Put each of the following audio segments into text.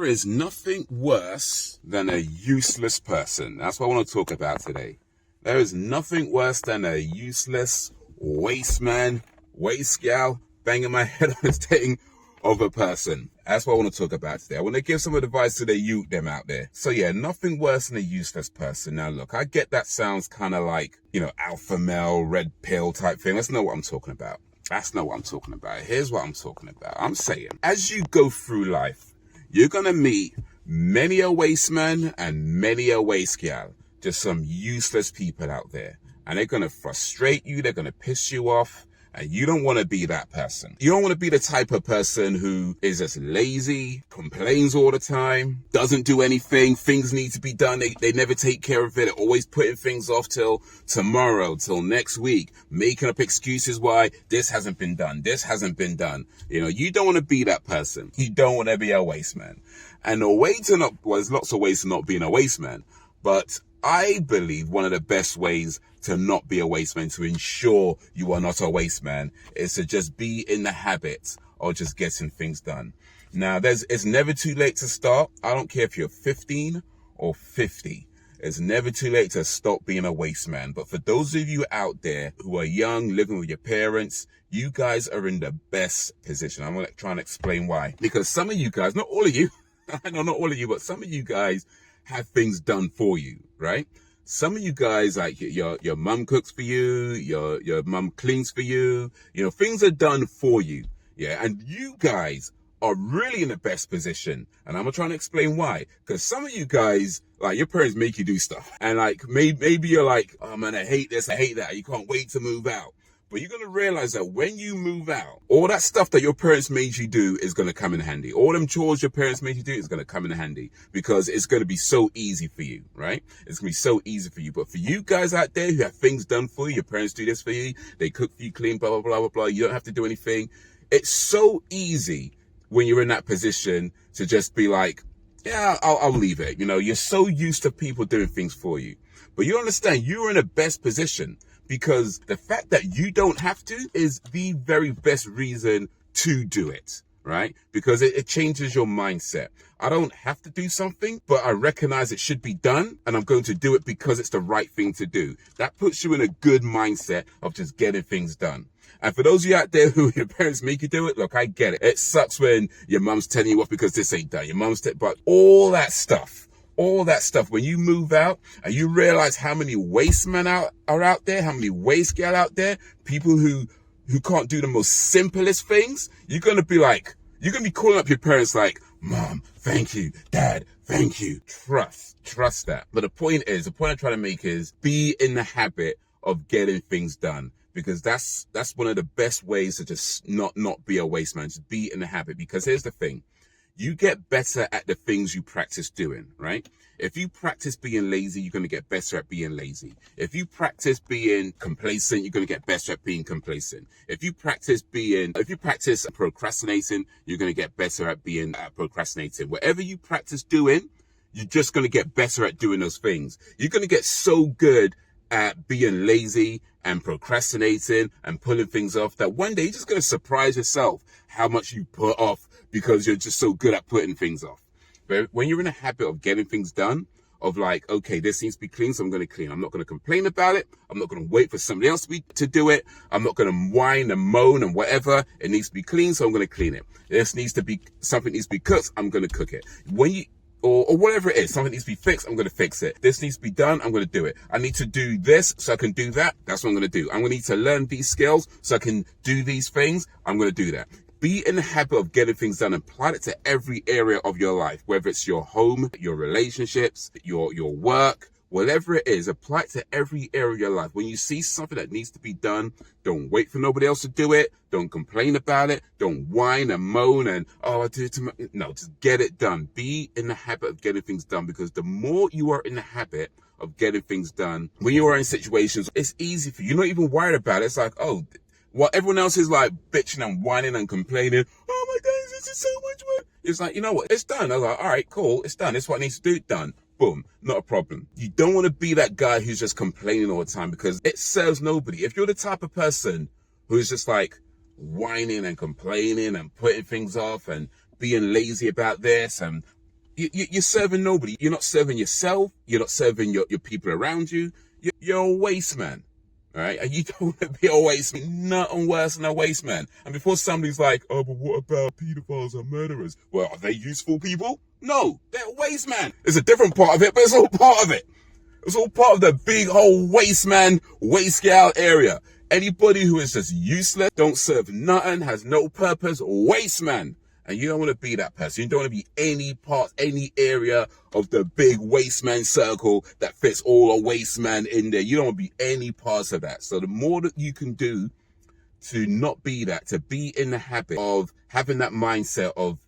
There is nothing worse than a useless person. That's what I want to talk about today. There is nothing worse than a useless waste man, waste gal, banging my head on this thing of a person. That's what I want to talk about today. I want to give some advice to the youth them out there. So yeah, nothing worse than a useless person. Now look, I get that sounds kind of like, alpha male, red pill type thing. That's not what I'm talking about. That's not what I'm talking about. Here's what I'm talking about. I'm saying, as you go through life, you're going to meet many a waste man and many a waste gal. Just some useless people out there. And they're going to frustrate you. They're going to piss you off. And you don't want to be that person. You don't want to be the type of person who is just lazy, complains all the time, doesn't do anything. Things need to be done. They never take care of it. They're always putting things off till tomorrow, till next week, making up excuses why this hasn't been done. This hasn't been done. You don't want to be that person. You don't want to be a waste man. And there's lots of ways to not being a waste man. But I believe one of the best ways to not be a waste man, to ensure you are not a waste man, is to just be in the habit of just getting things done. Now, it's never too late to start. I don't care if you're 15 or 50. It's never too late to stop being a waste man. But for those of you out there who are young, living with your parents, you guys are in the best position. I'm going to try and explain why. Because some of you guys, not all of you, I know not all of you, but some of you guys have things done for you, right? Some of you guys, like your mum cooks for you, your mum cleans for you, things are done for you. Yeah. And you guys are really in the best position. And I'm going to try and explain why. Because some of you guys, like, your parents make you do stuff. And like, maybe you're like, oh man, I hate this, I hate that. You can't wait to move out. But you're going to realize that when you move out, all that stuff that your parents made you do is going to come in handy. All them chores your parents made you do is going to come in handy because it's going to be so easy for you, right? It's going to be so easy for you. But for you guys out there who have things done for you, your parents do this for you, they cook for you, clean, blah, blah, blah, blah, blah. You don't have to do anything. It's so easy when you're in that position to just be like, yeah, I'll leave it. You're so used to people doing things for you. But you understand, you're in the best position. Because the fact that you don't have to is the very best reason to do it, right? Because it changes your mindset. I don't have to do something, but I recognize it should be done, and I'm going to do it because it's the right thing to do. That puts you in a good mindset of just getting things done. And for those of you out there who your parents make you do it, look, I get it. It sucks when your mum's telling you off because this ain't done. But all that stuff, when you move out and you realize how many waste men are out there, how many waste gal out there, people who can't do the most simplest things, you're going to be calling up your parents like, Mom, thank you. Dad, thank you. Trust that. But the point I'm trying to make is be in the habit of getting things done. Because that's one of the best ways to just not be a waste man. Just be in the habit. Because here's the thing. You get better at the things you practice doing, right? If you practice being lazy, you're going to get better at being lazy. If you practice being complacent, you're going to get better at being complacent. If you practice procrastinating, you're going to get better at being procrastinating. Whatever you practice doing, you're just going to get better at doing those things. You're going to get so good at being lazy and procrastinating and pulling things off that one day you're just going to surprise yourself how much you put off because you're just so good at putting things off. But when you're in a habit of getting things done, of like, okay, this needs to be clean, so I'm going to clean. I'm not going to complain about it. I'm not going to wait for somebody else to do it. I'm not going to whine and moan and whatever. It needs to be clean, so I'm going to clean it. Something needs to be cooked, I'm going to cook it. Or whatever it is, something needs to be fixed, I'm going to fix it. This needs to be done, I'm going to do it. I need to do this so I can do that. That's what I'm going to do. I'm going to need to learn these skills so I can do these things. I'm going to do that. Be in the habit of getting things done and apply it to every area of your life, whether it's your home, your relationships, your work, whatever it is, apply it to every area of your life. When you see something that needs to be done, don't wait for nobody else to do it. Don't complain about it. Don't whine and moan and, I do it tomorrow. No, just get it done. Be in the habit of getting things done, because the more you are in the habit of getting things done, when you are in situations, it's easy for you. You're not even worried about it. It's like, while everyone else is like bitching and whining and complaining, oh my God, this is so much work. It's like, you know what? It's done. I was like, all right, cool. It's done. It's what needs to do. Done. Boom. Not a problem. You don't want to be that guy who's just complaining all the time, because it serves nobody. If you're the type of person who's just like whining and complaining and putting things off and being lazy about this and You're serving nobody. You're not serving yourself. You're not serving your people around you. You're a waste man. All right, and you don't want to be a waste man. Nothing worse than a waste man. And before somebody's like, oh, but what about pedophiles and murderers? Well, are they useful people? No, they're waste man. It's a different part of it, but it's all part of it. It's all part of the big whole waste man, waste gal area. Anybody who is just useless, don't serve nothing, has no purpose, waste man. And you don't want to be that person. You don't want to be any part, any area of the big waste man circle that fits all a waste man in there. You don't want to be any parts of that. So the more that you can do to not be that, to be in the habit of having that mindset of,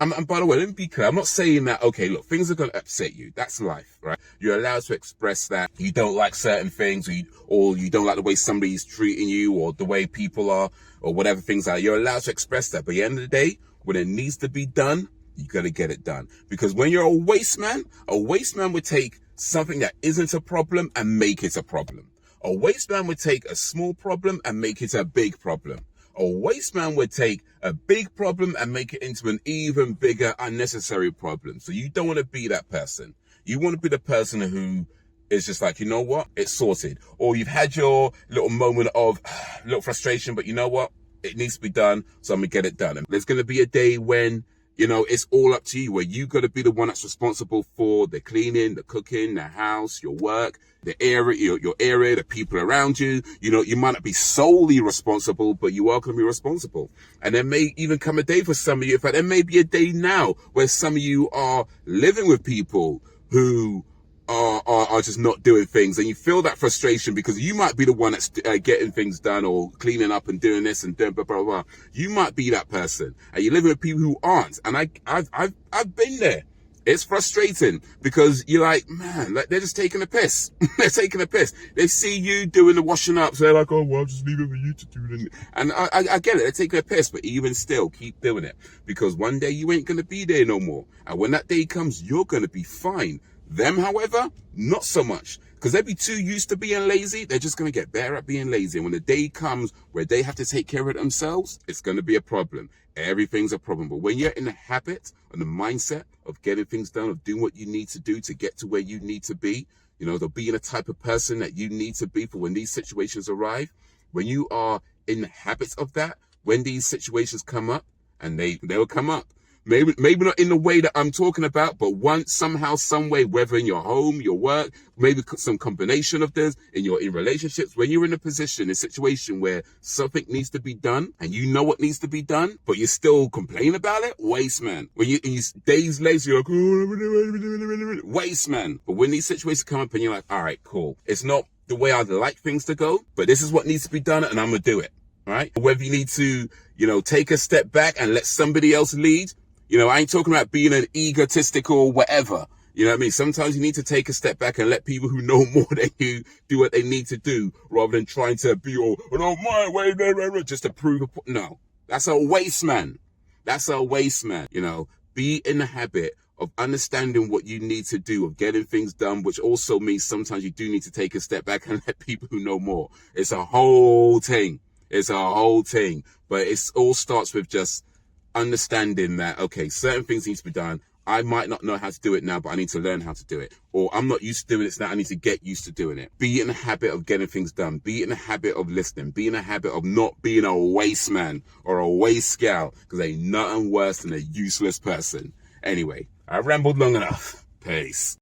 and by the way, let me be clear. I'm not saying that, okay, look, things are going to upset you. That's life, right? You're allowed to express that. You don't like certain things, or you don't like the way somebody's treating you, or the way people are, or whatever things are. You're allowed to express that. But at the end of the day, when it needs to be done, you got to get it done. Because when you're a waste man would take something that isn't a problem and make it a problem. A waste man would take a small problem and make it a big problem. A waste man would take a big problem and make it into an even bigger unnecessary problem. So you don't want to be that person. You want to be the person who is just like, you know what? It's sorted. Or you've had your little moment of little frustration, but you know what? It needs to be done, so I'm going to get it done. And there's going to be a day when, you know, it's all up to you, where you got to be the one that's responsible for the cleaning, the cooking, the house, your work, the area, your area, the people around you. You know, you might not be solely responsible, but you are going to be responsible. And there may even come a day for some of you. In fact, there may be a day now where some of you are living with people who are just not doing things, and you feel that frustration because you might be the one that's getting things done or cleaning up and doing this and doing blah, blah, blah. You might be that person, and you're living with people who aren't. And I've been there. It's frustrating because you're like, man, like they're just taking a piss. They're taking a piss. They see you doing the washing up, so they're like, oh, well, I'll just leave it for you to do it. And I get it. They're taking a piss, but even still, keep doing it, because one day you ain't going to be there no more. And when that day comes, you're going to be fine. Them, however, not so much, because they'd be too used to being lazy. They're just going to get better at being lazy. And when the day comes where they have to take care of themselves, it's going to be a problem. Everything's a problem. But when you're in the habit and the mindset of getting things done, of doing what you need to do to get to where you need to be, you know, the being the type of person that you need to be for when these situations arrive, when you are in the habit of that, when these situations come up, and they will come up. Maybe not in the way that I'm talking about, but somehow, some way, whether in your home, your work, maybe some combination of this, in relationships, when you're in a situation where something needs to be done, and you know what needs to be done, but you still complain about it, waste man. When you days later, you're like, oh, waste man. But when these situations come up and you're like, all right, cool. It's not the way I'd like things to go, but this is what needs to be done, and I'm going to do it. Right? Whether you need to, you know, take a step back and let somebody else lead. You know, I ain't talking about being an egotistical whatever. You know what I mean? Sometimes you need to take a step back and let people who know more than you do what they need to do, rather than trying to be all, oh, my way, just to prove a point. No, that's a waste man. That's a waste man. You know, be in the habit of understanding what you need to do, of getting things done, which also means sometimes you do need to take a step back and let people who know more. It's a whole thing. It's a whole thing. But it all starts with just understanding that, okay, certain things need to be done. I might not know how to do it now, but I need to learn how to do it. Or I'm not used to doing this now, I need to get used to doing it. Be in the habit of getting things done. Be in the habit of listening. Be in the habit of not being a waste man or a waste gal, because ain't nothing worse than a useless person. Anyway, I rambled long enough. Peace.